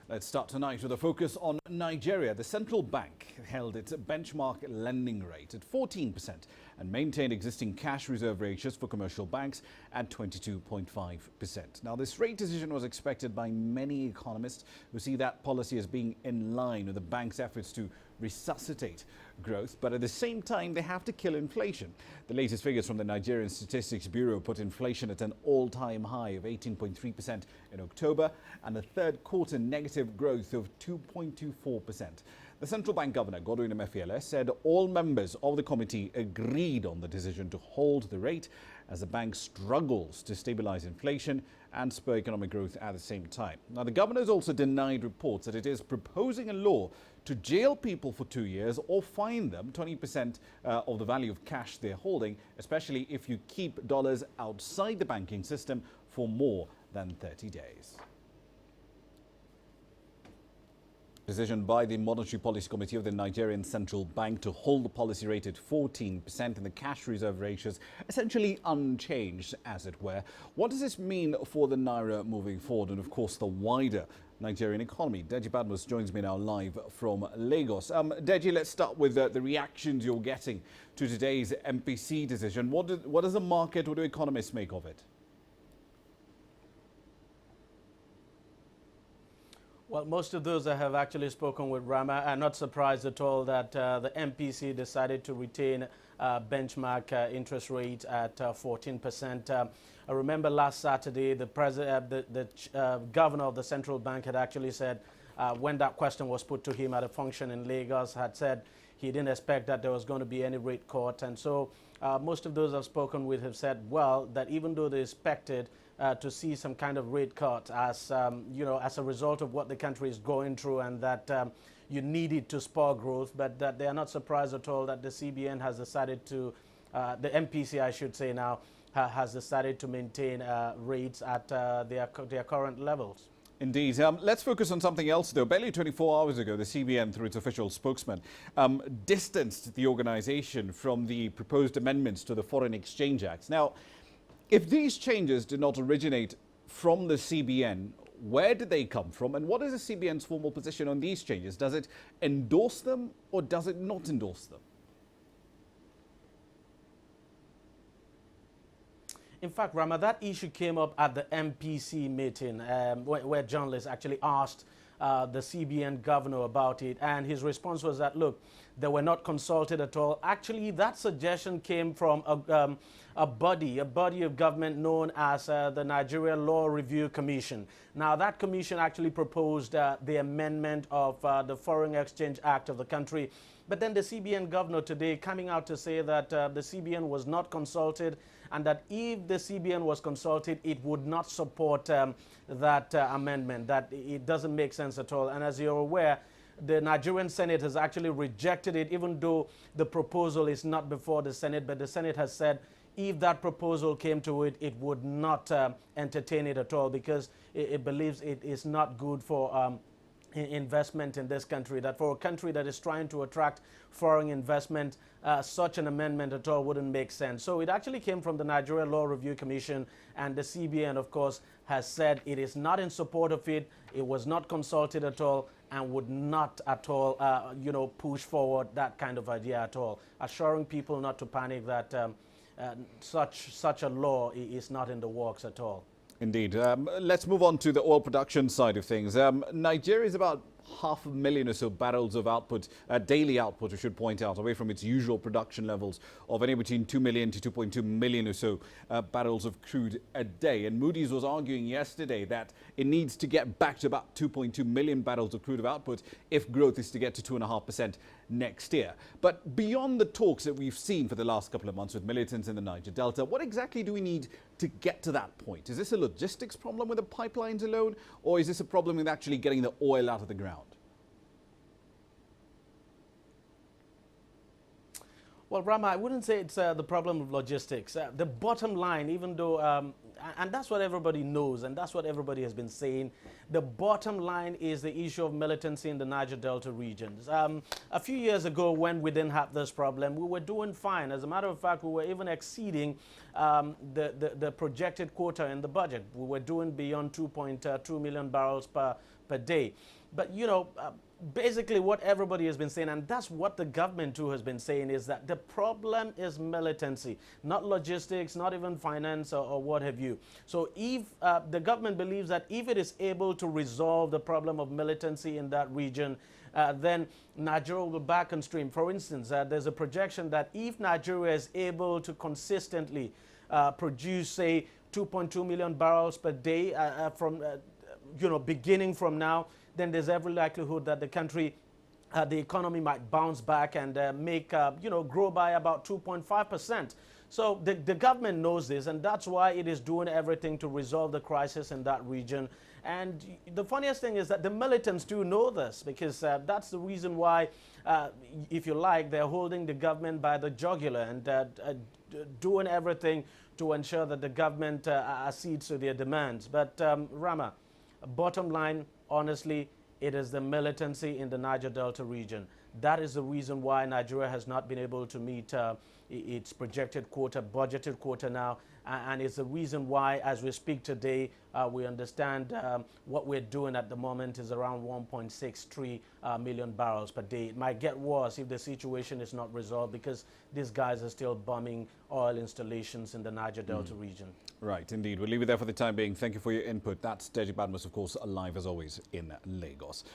Let's start tonight with a focus on Nigeria. The central bank held its benchmark lending rate at 14% and maintained existing cash reserve ratios for commercial banks at 22.5%. Now, this rate decision was expected by many economists who see that policy as being in line with the bank's efforts to resuscitate growth, but at the same time they have to kill inflation. The latest figures from the Nigerian Statistics Bureau put inflation at an all-time high of 18.3% in October and a third quarter negative growth of 2.24%. The central bank governor, Godwin Emefiele, said all members of the committee agreed on the decision to hold the rate as the bank struggles to stabilize inflation and spur economic growth at the same time. Now, the governor has also denied reports that it is proposing a law to jail people for 2 years or fine them 20% of the value of cash they're holding, especially if you keep dollars outside the banking system for more than 30 days. Decision by the Monetary Policy Committee of the Nigerian Central Bank to hold the policy rate at 14% and the cash reserve ratios essentially unchanged, as it were. What does this mean for the Naira moving forward and, of course, the wider Nigerian economy? Deji Badmus joins me now live from Lagos. Deji, let's start with the reactions you're getting to today's MPC decision. What does the market, what do economists make of it? Well, most of those that have actually spoken with Rama are not surprised at all that the MPC decided to retain benchmark interest rate at 14%. I remember last Saturday, the governor of the central bank had actually said, when that question was put to him at a function in Lagos, had said he didn't expect that there was going to be any rate cut. And so most of those I've spoken with have said, well, that even though they expected to see some kind of rate cut as, as a result of what the country is going through, and that you needed to spur growth, but that they are not surprised at all that the CBN has decided to, the MPC I should say now, has decided to maintain rates at their current levels. Indeed. Let's focus on something else, though. Barely 24 hours ago, the CBN, through its official spokesman, distanced the organization from the proposed amendments to the Foreign Exchange Act. Now, if these changes did not originate from the CBN, where did they come from? And what is the CBN's formal position on these changes? Does it endorse them or does it not endorse them? In fact, Rama, that issue came up at the MPC meeting where journalists actually asked the CBN governor about it. And his response was that, look, they were not consulted at all. Actually, that suggestion came from a body of government known as the Nigeria Law Review Commission. Now, that commission actually proposed the amendment of the Foreign Exchange Act of the country. But then the CBN governor today coming out to say that the CBN was not consulted, and that if the CBN was consulted, it would not support that amendment, that it doesn't make sense at all. And as you're aware, the Nigerian Senate has actually rejected it, even though the proposal is not before the Senate. But the Senate has said if that proposal came to it, it would not entertain it at all, because it believes it is not good for investment in this country, that for a country that is trying to attract foreign investment, such an amendment at all wouldn't make sense. So it actually came from the Nigeria Law Review Commission, and the CBN, of course, has said it is not in support of it, it was not consulted at all, and would not at all, push forward that kind of idea at all, assuring people not to panic that such a law is not in the works at all. Indeed. Let's move on to the oil production side of things. Nigeria is about 500,000 or so barrels of output, daily output, I should point out, away from its usual production levels of anywhere between 2 million to 2.2 million or so barrels of crude a day. And Moody's was arguing yesterday that it needs to get back to about 2.2 million barrels of crude of output if growth is to get to 2.5% next year. But beyond the talks that we've seen for the last couple of months with militants in the Niger Delta, what exactly do we need to get to that point? Is this a logistics problem with the pipelines alone, or is this a problem with actually getting the oil out of the ground? Well, Rama, I wouldn't say it's the problem of logistics. The bottom line, even though, and that's what everybody knows, and that's what everybody has been saying, the bottom line is the issue of militancy in the Niger Delta regions. A few years ago, when we didn't have this problem, we were doing fine. As a matter of fact, we were even exceeding the projected quota in the budget. We were doing beyond 2.2 million barrels per per day. But, basically what everybody has been saying, and that's what the government too has been saying, is that the problem is militancy, not logistics, not even finance or what have you. So if the government believes that if it is able to resolve the problem of militancy in that region, then Nigeria will be back on stream. For instance, there's a projection that if Nigeria is able to consistently produce, say, 2.2 million barrels per day from, beginning from now, then there's every likelihood that the country, the economy might bounce back and grow by about 2.5%. So the government knows this, and that's why it is doing everything to resolve the crisis in that region. And the funniest thing is that the militants do know this, because that's the reason why, if you like, they're holding the government by the jugular and doing everything to ensure that the government accedes to their demands. But Rama, bottom line, honestly, it is the militancy in the Niger Delta region. That is the reason why Nigeria has not been able to meet its projected quota, budgeted quota now. And it's the reason why, as we speak today, we understand what we're doing at the moment is around 1.63 million barrels per day. It might get worse if the situation is not resolved, because these guys are still bombing oil installations in the Niger Delta region. Right, indeed. We'll leave it there for the time being. Thank you for your input. That's Deji Badmus, of course, live as always in Lagos.